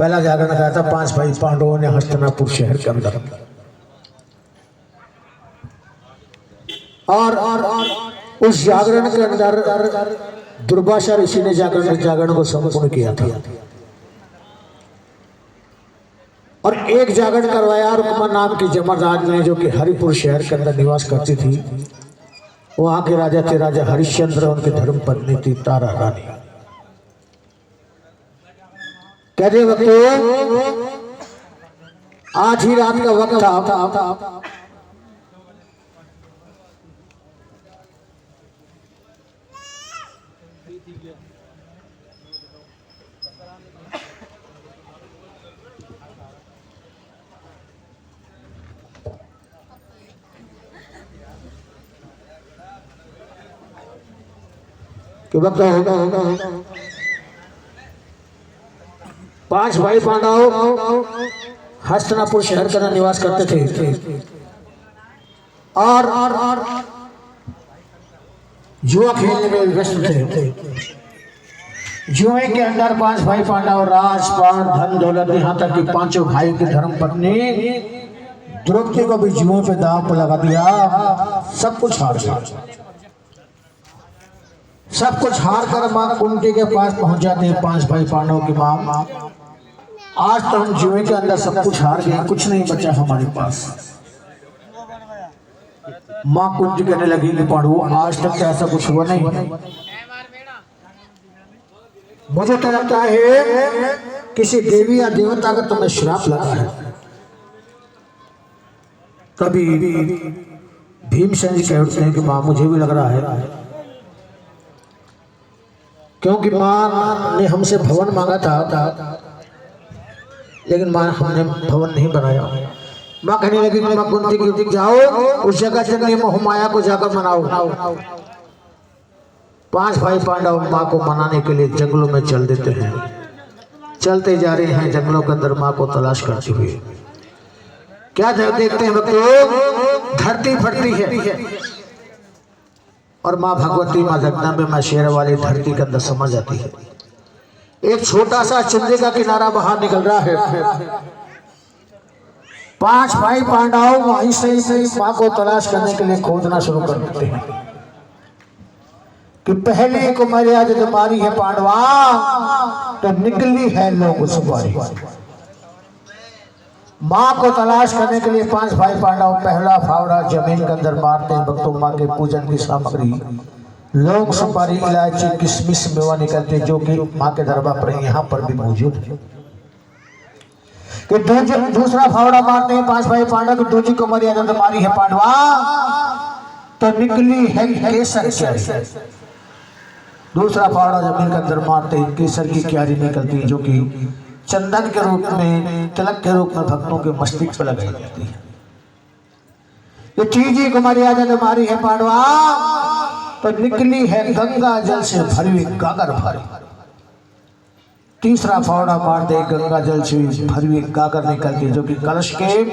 पहला जागरण कहा था 5 भाई पांडवों ने हस्तिनापुर शहर के अंदर, और उस जागरण के अंदर दुर्वासा ऋषि ने जागरण को संपूर्ण किया था। और एक जागरण करवाया रुक्मा नाम की जमराज ने, जो कि हरिपुर शहर के अंदर निवास करती थी। वहां के राजा थे राजा हरिश्चंद्र, उनकी धर्म पत्नी थी तारा रानी। कहते वक्त आज ही रात का वक्त था, कि वक्त होगा 5 भाई पांडव हस्तिनापुर शहर का निवास करते थे। और जुआ खेलने में व्यस्त थे। जुए के अंदर 5 भाई पांडव राजपाट धन दौलत, यहाँ तक कि 5 भाई की धर्म पत्नी द्रौपदी को भी जुओं पे दांव पर लगा दिया। सब कुछ हार गया। सब कुछ हार कर मां कुंती के पास पहुंच जाते हैं 5 भाई पांडव की मां। आज तो हम जुए के अंदर सब कुछ हार गए, कुछ नहीं बचा हमारे पास। मां कुंती कहने लगी कि पांडवों, आज तक तो ऐसा कुछ हुआ नहीं। मुझे तो लगता है किसी देवी या देवता का तुम्हें श्राप लगा है। कभी भीमसेन जी कह उठते हैं कि मां मुझे भी लग रहा है, क्योंकि मां ने हमसे भवन मांगा था, लेकिन मां हमने भवन नहीं बनाया। मां कहने लगी मां कुंती की जाओ उस जगह चलने मोहमाया को जाकर मनाओ। 5 भाई पांडव मां को मनाने के लिए जंगलों में चल देते हैं। चलते जा रहे हैं जंगलों के अंदर मां को तलाश करते हुए। क्या देखते हैं बच्चों, धरती फटती है और मां भगवती मां जगदम्बा मां शेर वाली धरती के अंदर समा जाती है। एक छोटा सा चंद्र का किनारा बाहर निकल रहा है। 5 भाई पांडव वहीं से मां को तलाश करने के लिए खोजना शुरू कर देते हैं कि पहले को मर्यादा तुम्हारी है पांडवा, तो निकली है लोग सुपारी। मां को तलाश करने के लिए 5 भाई पांडव पहला फावड़ा जमीन के अंदर मारते हैं। भक्तों मां के पूजन की सामग्री लोग सुपारी, इलायची, किशमिश, मेवा निकलते, जो कि मां के दरबार पर यहाँ पर भी मौजूद है। कि दूसरा फावड़ा मारते हैं 5 भाई पांडव, दूजी को मर्यादा तुम्हारी है पांडवा, तो निकली है केसर क्यारी। दूसरा फावड़ा जमीन के अंदर मारते हैं, केसर की क्यारी निकलती है, जो कि चंदन के रूप में, तिलक के रूप में भक्तों के मस्तिष्क पर लगाई जाती है। ये चीजी को मर्यादा तुम्हारी है पांडवा, तो निकली है गंगा जल से भरी हुई गागर भरी। तीसरा फावड़ा मारते गंगा जल से भरी हुई गागर निकलती है, जो कि कलश के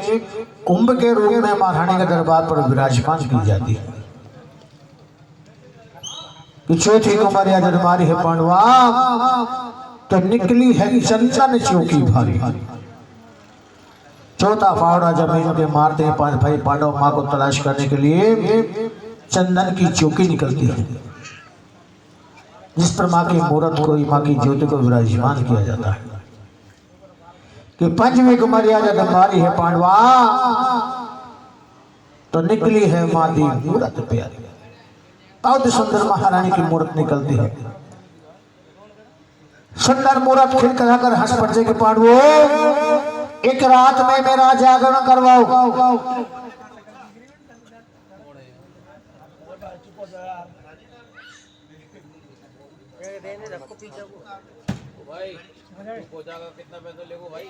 कुंभ के रूप में महारानी के दरबार पर विराजमान की जाती है। चौथी को मर्यादा तुम्हारी है पांडवा, तो निकली है चंदन चौकी भारी। चौथा फावड़ा जमीन के मारते हैं 5 भाई पांडव मां को तलाश करने के लिए चंदन की चौकी निकलती है, जिस पर मां की मूर्त को, मां की ज्योति को विराजमान किया जाता है। कि 5वीं को मर्यादा तुम्हारी है पांडवा, तो निकली है मां दी मूर्त प्यारी। बहुत सुंदर महारानी की मूर्त निकलती है। सुंदर मूर्त खिलखिलाकर हंस पड़ते के पांडवों, एक रात में मेरा जागरण करवाओ। भाई कितना पैसा लेगो भाई,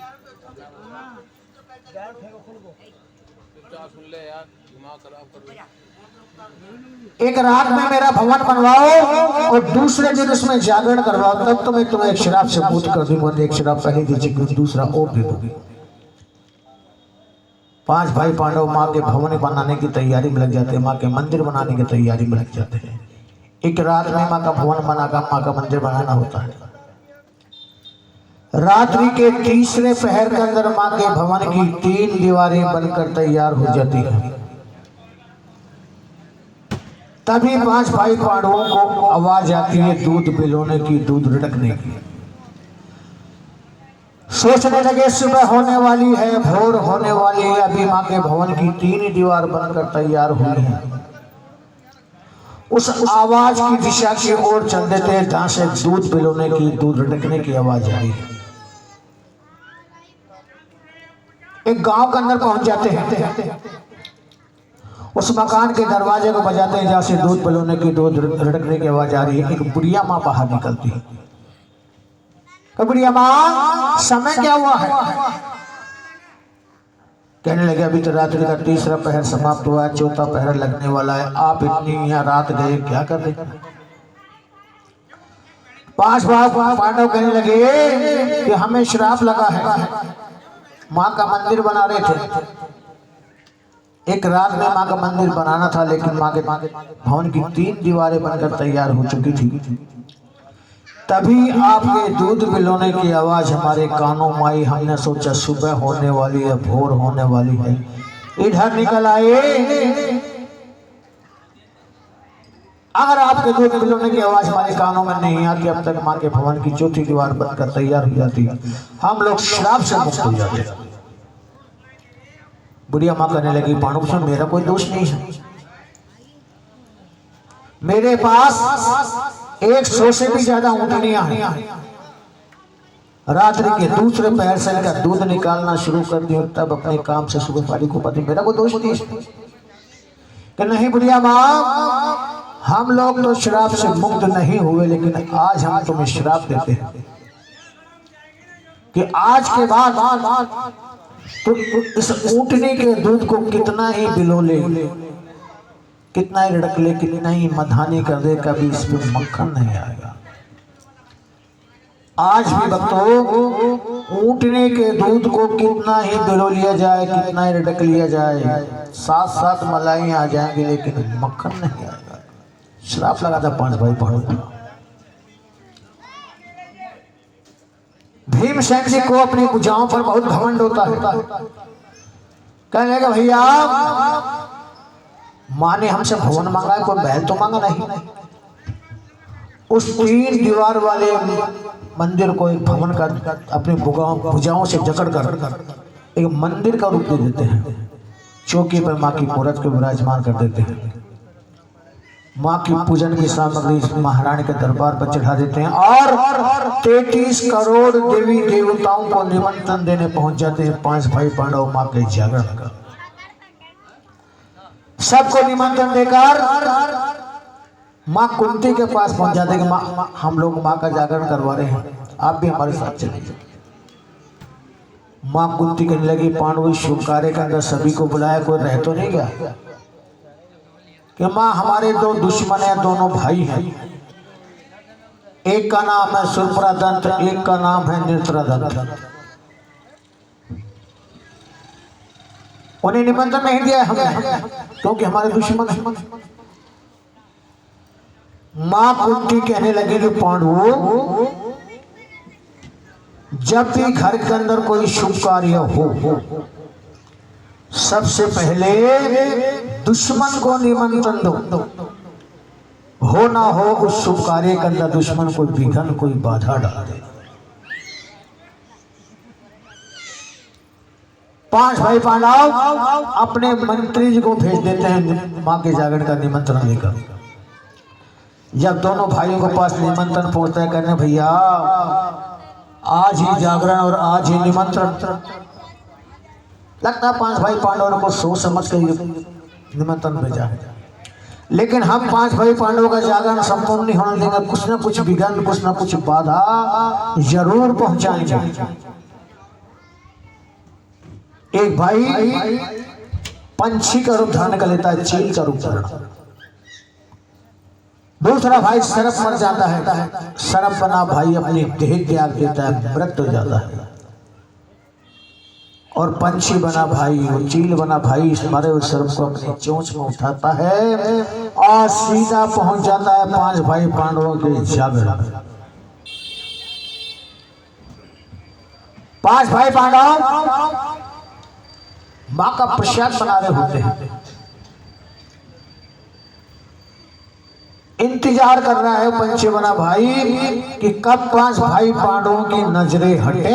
सुन ले यार, दिमाग खराब कर। एक रात में मेरा भवन बनवाओ और दूसरे दिन उसमें जागरण करवाओ, तब तो मैं तुम्हें एक शराब से मुक्त कर दूंगा। एक शराब पहले दीजिए, दूसरा और दे दूंगी। 5 भाई पांडव मां के भवन बनाने की तैयारी में लग जाते हैं, मां के मंदिर बनाने की तैयारी में लग जाते हैं। एक रात में मां का भवन बनाकर मां का मंदिर बनाना होता है। रात्रि के तीसरे पहर के अंदर मां के भवन की 3 दीवारें बनकर तैयार हो जाती हैं। तभी 5 भाई पांडवों को आवाज आती है दूध पिलोने की, दूध रटकने की। सोचने लगे सुबह होने वाली है, भोर होने वाली है, अभी मां के भवन की 3 दीवार बनकर तैयार हुई है। उस आवाज की दिशा की ओर चल देते हैं जहां से दूध पिलोने की, दूध रटकने की आवाज आ रही है। एक गांव के अंदर पहुंच जाते हैं। उस मकान के दरवाजे को बजाते हैं जहां से दूध पिलोने की, दूध रटकने की आवाज आ रही है। एक बुढ़िया माँ बाहर निकलती है। बुढ़िया माँ, समय क्या हुआ है? कहने लगे अभी तो रात्रि का तीसरा पहर समाप्त हुआ है, चौथा पहर लगने वाला है। आप इतनी यहाँ रात गए क्या कर रहे? 5 पांडव कहने लगे कि हमें श्राप लगा है, माँ का मंदिर बना रहे थे। एक रात में माँ का मंदिर बनाना था, लेकिन माँ के भवन की 3 दीवारें बनकर तैयार हो चुकी थी। तभी आपके दूध पिलोने की आवाज हमारे कानों में आई। हमने सोचा सुबह होने वाली है, भोर होने वाली है, इधर निकल आए। अगर आपके दूध पिलोने की आवाज हमारे कानों में नहीं आती, अब तक माँ के भवन की चौथी दीवार बनकर तैयार हो जाती, हम लोग श्राप से मुक्त हो जाते। बुढ़िया माँ कहने लगी पांडव से मेरा कोई दोष नहीं है, मेरे पास 100 से भी ज्यादा ऊँटनियां हैं। रात्रि के दूसरे पहर से इनका दूध निकालना शुरू कर दिया, तब अपने काम से सुबह पारी को पति मेरा कोई दोष नहीं है। कि नहीं बुढ़िया माँ, हम लोग तो श्राप से मुक्त नहीं हुए, लेकिन आज हम तुम्हें श्राप देते हैं कि आज के बाद तो इस ऊँटनी के दूध को कितना ही बिलो ले, कितना ही रड़क ले, कितना ही मधानी कर दे, कभी इसमें मक्खन नहीं आएगा। आज भी भक्तों, ऊँटने के दूध को कितना ही बिलो लिया जाए, कितना ही रड़क लिया जाए, 7 मलाई आ जाएंगे, लेकिन मक्खन नहीं आएगा। श्राप लगा था 5 भाई पांडवों को। भीमसेन जी को अपनी भुजाओं पर बहुत घमंड होता है। कहने लगा भैया, माँ ने हमसे भवन मांगा है, कोई महल तो मांगा नहीं। उस 3 दीवार वाले मंदिर को एक भवन का अपनी भुजाओं से जकड़ कर एक मंदिर का रूप दे देते हैं। चौकी पर माँ की मूर्त को विराजमान कर देते हैं। माँ की पूजन की सामग्री महारानी के दरबार पर चढ़ा देते हैं और 33 करोड़ देवी देवताओं को निमंत्रण देने पहुंच जाते हैं 5 भाई पांडव माँ के जागरण का। सबको निमंत्रण देकर माँ कुंती के पास पहुंच जाते हैं कि माँ, हम लोग माँ का जागरण करवा रहे हैं, आप भी हमारे साथ चलिए। माँ कुंती कहने लगी पांडव शुभ कार्य के अंदर सभी को बुलाया, कोई रह तो नहीं गया? कि माँ हमारे 2 दुश्मन हैं, दोनों भाई हैं। एक का नाम है सुरपरादंत, एक का नाम है नेत्रदंत। उन्हें निमंत्रण नहीं दिया हमने, क्योंकि हमारे दुश्मन हैं। माँ कुंती कहने लगी कि पांडवों, जब भी घर के अंदर कोई शुभ कार्य हो, सबसे पहले दुश्मन को निमंत्रण दो। हो ना हो उस शुभ कार्य के अंदर दुश्मन कोई विघ्न, कोई बाधा डाल दे। 5 भाई पांडव अपने मंत्री जी को भेज देते हैं माँ के जागरण का निमंत्रण लेकर। जब दोनों भाइयों के पास निमंत्रण पहुंचता है, कहने भैया आज ही जागरण और आज ही निमंत्रण। लगता है 5 भाई पांडवों को सोच समझ कर निमंत्रण भेजा है, लेकिन हम 5 भाई पांडवों का जागरण संपूर्ण नहीं होने देंगे। कुछ ना कुछ विघ्न, कुछ ना कुछ बाधा जरूर पहुंचाएंगे। एक भाई पंछी का रूप धारण कर लेता है, चील का रूप धारण। दूसरा भाई सरप मर जाता है, सरप बना भाई अपनी देह त्याग देता है, मृत हो जाता है। और पंछी बना भाई, वो चील बना भाई, मरे हुए सर्प को अपनी चोंच में उठाता है और सीधा पहुंच जाता है 5 भाई पांडवों के जागरण में। पांच भाई पांडव मां का प्रसाद बना रहे होते हैं। इंतजार कर रहा है पंचमना भाई कि कब पांच भाई पांडवों की नजरें हटे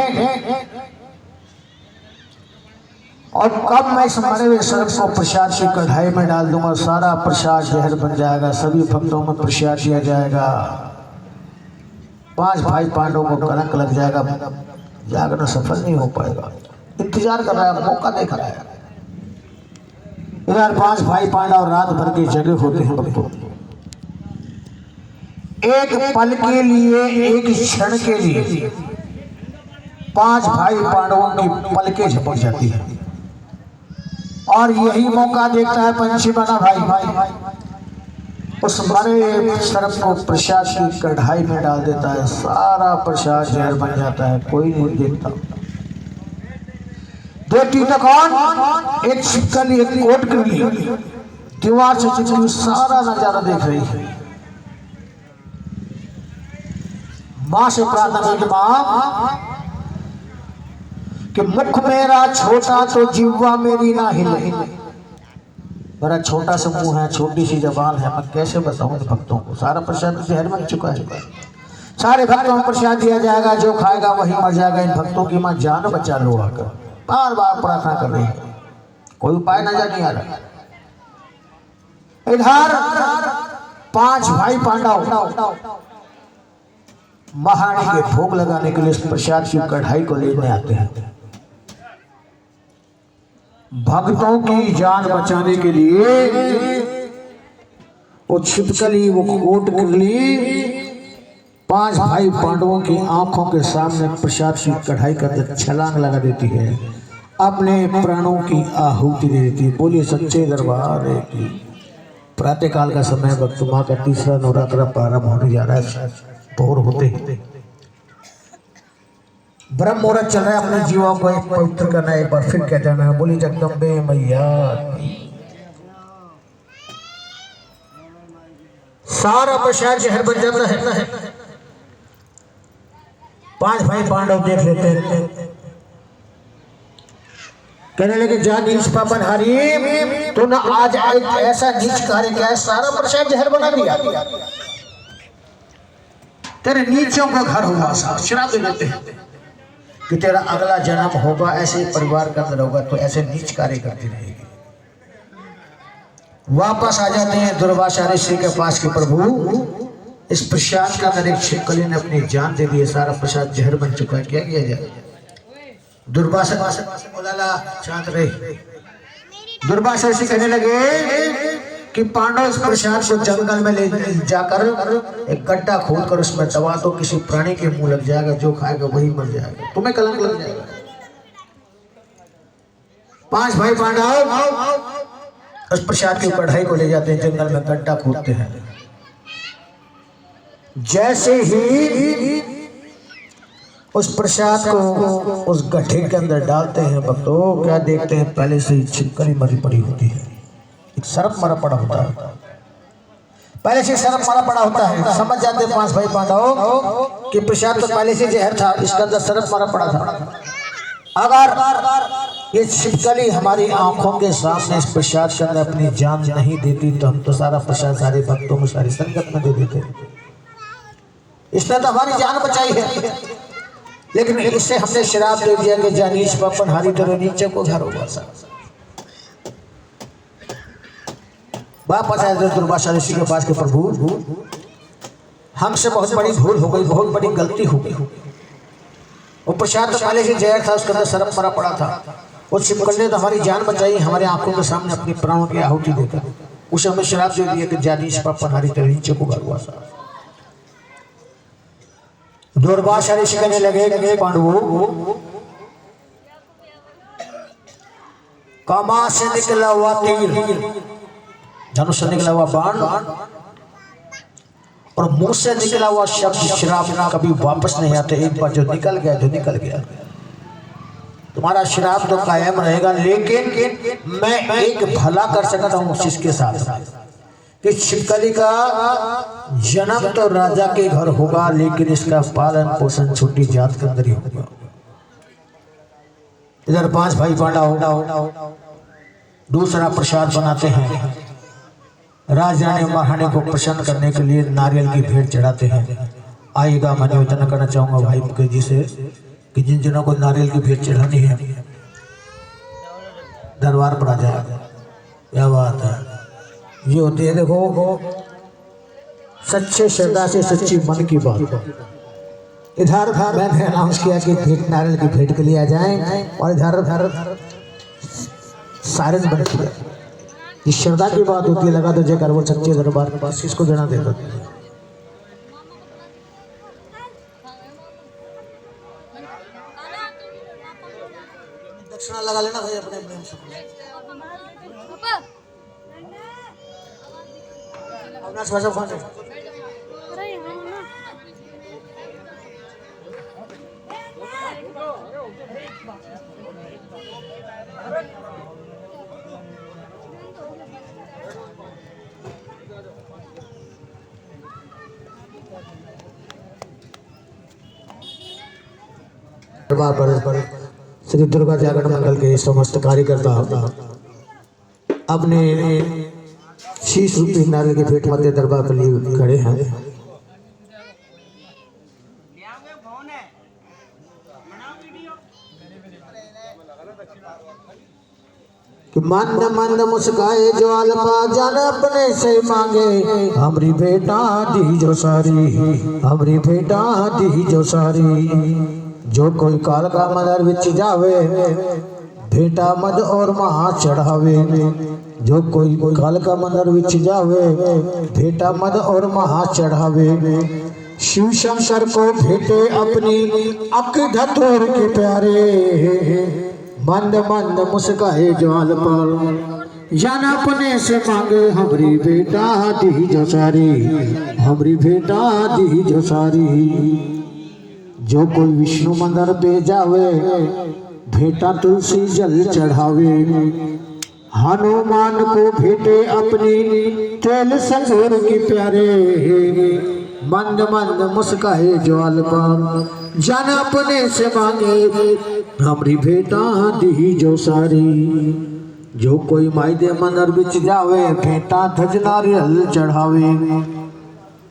और कब मैं इस मरे हुए सर्प को प्रसाद की कढ़ाई में डाल दूंगा, सारा प्रसाद जहर बन जाएगा, सभी भक्तों में प्रसाद दिया जाएगा, पांच भाई पांडवों को कलंक लग जाएगा, जागरण सफल नहीं हो पाएगा। इंतजार कर रहा है, मौका देख रहा है। इधर पांच भाई पांडव रात भर के जगे होते हैं भक्तों। एक पल के लिए, एक क्षण के लिए पांच भाई पांडवों की पलकें झपक जाती है और यही मौका देखता है पंचमना भाई उस मरे सर्प को प्रसाद की कढ़ाई में डाल देता है, सारा प्रसाद जहर बन जाता है, कोई नहीं देखता। देखती तो कौन? एक छिपकली, एक कोटकली दीवार से चिपकी सारा नजारा देख रही है। मां से प्रार्थना की, मां कि मुख मेरा छोटा तो जिह्वा मेरी ना हिले। मेरा छोटा सा मुंह है, छोटी सी जबान है, मैं कैसे बताऊं भक्तों को? सारा प्रसाद जहर बन चुका है, सारे भक्तों को प्रसाद दिया जाएगा, जो खाएगा वही मर जाएगा। इन भक्तों की मां जान बचा लो आकर बार बार प्रार्थना कर रही है, कोई उपाय नजर नहीं आ रहा। इधर पांच भाई पांडव महारानी के भोग लगाने के लिए इस प्रसाद की कढ़ाई को लेने आते हैं। भक्तों की जान बचाने के लिए वो छिपकली, वो कोटकली पांच भाई पांडवों की आंखों के सामने प्रसाद की कढ़ाई कर छलांग लगा देती है, अपने प्राणों की आहुति दे देती है। बोलिए सच्चे दरबार की। प्रातःकाल का समय, वक्त मां का तीसरा नवरात्र प्रारंभ होने जा रहा है। भोर होते ब्रह्म मुहूर्त चल रहा है, अपने जीवों को एक पवित्र करना है। एक बार फिर कहते हैं, बोली जगदम्बे मैया। सारा प्रसाद जहर बन जाता है। पांच भाई पांडव देख लेते हैं, कहने लगे, जा नीच पापन हरी, तूने आज एक ऐसा नीच कार्य किया है, सारा प्रसाद जहर बना दिया। तेरे नीचों का घर होगा, श्राप दे देते हैं कि तेरा अगला जन्म होगा ऐसे परिवार का अंदर होगा, तो ऐसे नीच कार्य करती रहेगी। वापस आ जाते हैं दुर्वासा ऋषि के पास कि प्रभु, इस प्रसाद का अंदर एक छिपकली ने अपनी जान दे दी है, सारा प्रसाद जहर बन चुका है, क्या किया जाए? दुर्वासा बोला, शांत रहे। दुर्वासा ऋषि कहने लगे कि पांडव इस प्रसाद को जंगल में ले जाकर एक गड्ढा खोद कर उसमें दबा दो, किसी प्राणी के मुंह लग जाएगा, जो खाएगा वही मर जाएगा, तुम्हें कलंक लग जाएगा। पांच भाई पांडव उस प्रसाद की कढ़ाई को ले जाते हैं, जंगल में गड्ढा खोदते हैं। जैसे ही उस प्रसाद को उस गड्ढे के अंदर डालते हैं भक्तों, क्या देखते हैं? पहले से ही छिपकली मरी पड़ी होती है, एक सर्प मरा पड़ा होता है, पहले से सर्प मरा पड़ा होता है। समझ जाते हैं पांच भाई पांडव कि प्रसाद तो पहले से जहर था, इसके अंदर सर्प मरा पड़ा था। अगर ये छिपकली हमारी आंखों के सामने इस प्रसाद के अंदर अपनी जान नहीं देती तो हम तो सारा प्रसाद सारे भक्तों को सारी संगत में दे देते। इसने तो हमारी जान बचाई है, लेकिन इससे हमने श्राप दे दिया कि जानीश पापन हारी तेरे नीचे को घर होगा। वापस आए दुर्वासा ऋषि के पास के प्रभु, हमसे बहुत बड़ी भूल हो गई, बहुत बड़ी गलती हो गई। वो प्रसाद तो पहले से जहर था, उसके अंदर सर्प मरा पड़ा था, वो छिपकली ने तो हमारी जान बचाई, हमारे आंखों के सामने अपनी प्राणों की आहुति देकर उसे हमें श्राप दे दिया कि जानीश पापन हारी तेरे नीचे को घर हुआ। दुर्वासा ऋषि कहने लगे, पांडवों, कामा से निकला हुआ तीर, धनुष से निकला हुआ बाण और मुंह से निकला हुआ शब्द श्राप कभी वापस नहीं आते। एक बार जो निकल गया, जो निकल गया, तुम्हारा श्राप तो कायम रहेगा। लेकिन मैं एक भला कर सकता हूँ इसके साथ कि छिपकली का जन्म तो राजा के घर होगा, लेकिन इसका पालन पोषण छोटी जात के अंदर ही होगा। इधर 5 भाई पांडव दूसरा प्रसाद बनाते हैं। राजा ने महारानी को प्रसन्न करने के लिए नारियल की भेंट चढ़ाते हैं। आइएगा, मैं निवेदन करना चाहूंगा भाई मुकेश जी से कि जिन जनों को नारियल की भेंट चढ़ानी है दरबार पर आ जाए। क्या बात है, ये होती है देखो सच्चे श्रद्धा से सच्ची मन की बात। इधर मैंने अनाउंस किया कि भेंट नारियल की भेंट के लिए आ जाएं और इधर सारे बन किया। ये श्रद्धा की बात होती है, लगा तो जयकार वो सच्चे दरबार के पास इसको देना देता। दक्षिणा लगा लेना भाई अपने प्रेम से। अविनाश भाषा कौन है? दरबार पर श्री दुर्गा जागरण मंडल के समस्त कार्यकर्ता अपने शीश रूपी नारियल की भेंट मध्य दरबार के लिए खड़े हैं। कि मंद मंद मुस्काए ज्वालपा जान अपने से मांगे, हमरी बेटा दी जो सारी, हमरी बेटा दी जो सारी। जो कोई काल का मदर विच जावे, भेटा मद और महा चढ़ावे। जो कोई काल का मदर विच जावे, भेटा मद और महा चढ़ावे। शिव शंकर को भेटे अपनी अक धतूर के प्यारे, मंद मंद मुस्काए ज्वालपाल जान अपने से मांगे, हमरी बेटा दी जो सारी, हमरी बेटा दी जो सारी। जो कोई विष्णु मंदिर पे जावे, भेटा तुलसी जल चढ़ावे। हनुमान को भेटे अपनी तेल संगूर की प्यारे, मंद मंद मुस्काए ज्वालपाल जान अपने से मांगे, हमरी बेटा दी जो सारी। जो कोई मायदे मंदिर बिच जावे, भेटा धज नारियल चढ़ावे।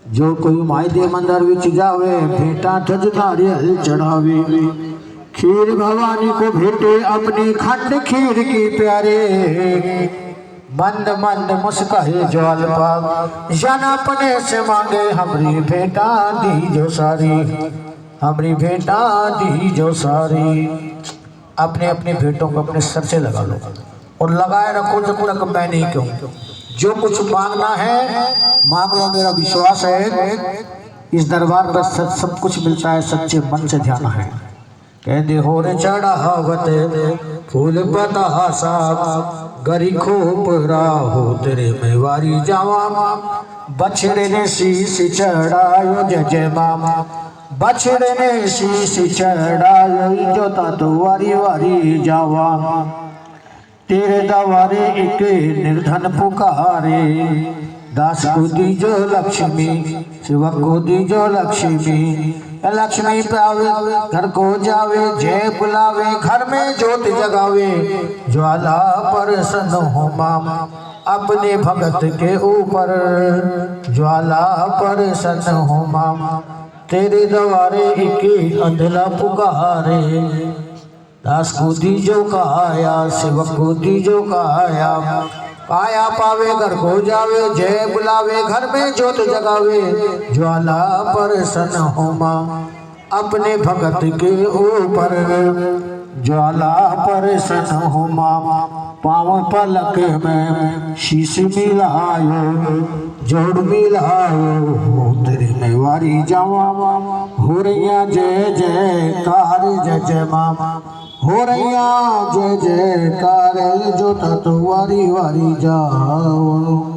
जो कोई मायदे मंदिर विच जावे, भेटा धज नारियल चढ़ावे। खीर भवानी को भेटे अपनी खंड खीर की प्यारे, मंद मंद मुस्काए ज्वालपाल जान अपने से मांगे, हमरी बेटा दी जो सारी, हमरी बेटा दी जो सारी। अपने अपने भेंटों को अपने सर से लगा लो और लगाए रखो जब तक मैं नहीं कहूँ। जो कुछ मांगना है मांग लो, मेरा विश्वास है इस दरबार पर सब कुछ मिलता है, सच्चे मन से ध्यान है। कहते हो रे चढ़ावत फूल पता साब, गरी खोप राहो तेरे मेवारी जावा। बछड़े ने शीश चढ़ायो जय जय मामा, बछड़े ने शीश चढ़ायो जो तो वारी वारी जावा। तेरे दवारे एक निर्धन पुकारे, दास को दीजो लक्ष्मी, सेवक को दीजो लक्ष्मी। लक्ष्मी पावे घर को जावे, जय बुलावे घर में ज्योत जगावे। ज्वाला पर सन हो मामा अपने भगत के ऊपर, ज्वाला पर सन हो मामा तेरे दवारे एक अंधला पुकारे। दास को दीजो काया, सेवक को दीजो काया। काया पावे घर को जावे, जय बुलावे घर में ज्योत जगावे। ज्वाला पर सन होमा अपने भगत के ऊपर, ज्वाला पर सन होमा पाँव पलक में शीश मिलायो, जोड़ मिलायो तेरे मेवारी जावा। हो रैया जय जयकार जय जय मामा, हो रैया जय जयकार जो तो वारी वारी जाओ।